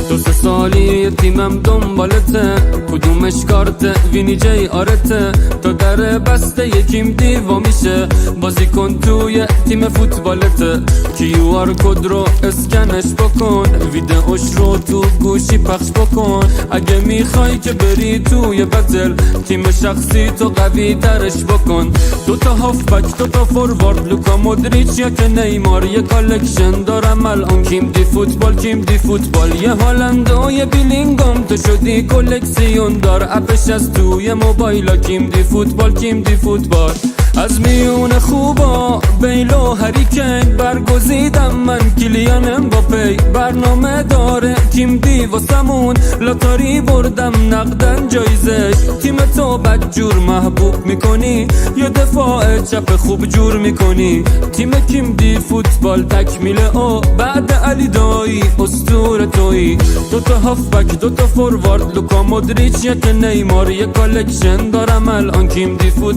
2-3 سالی تیمم دنبالته، کدومش کارته وینی جی آرته، تا در بسته یکیم دیوا میشه، بازی کن توی تیم فوتبالته. QR کد رو اسکنش بکن، ویدئوش رو تو گوشی پخش بکن، اگه میخوای که بری توی بتل تیم شخصی تو قوی ترش بکن. 2 هافبک 2 فوروارد، لوکا مودریچ یا که نیمار، یه کالکشن دارم الان کیم دی فوتبال، یه هالند و یه بیلینگام، تو شدی کلکسیون دار، اپش از توی موبایلا کیم دی فوتبال. از میون خوبا بیل و هریکین برگزیدم من، کلیان امباپی برنامه داره تیم دی واسمون، لاتاری بردم نقدن جایزش، تیم تو بدجور محبوب میکنی یا دفاع چپ خوب جور میکنی. تیم کیم دی فوتبال تکمیله او بعد علی دایی اسطوره تویی. 2 هافبک 2 فوروارد، لوکا مودریچ یا که نیمار، یه کالکشن دارم الان کیم دی فوتبال.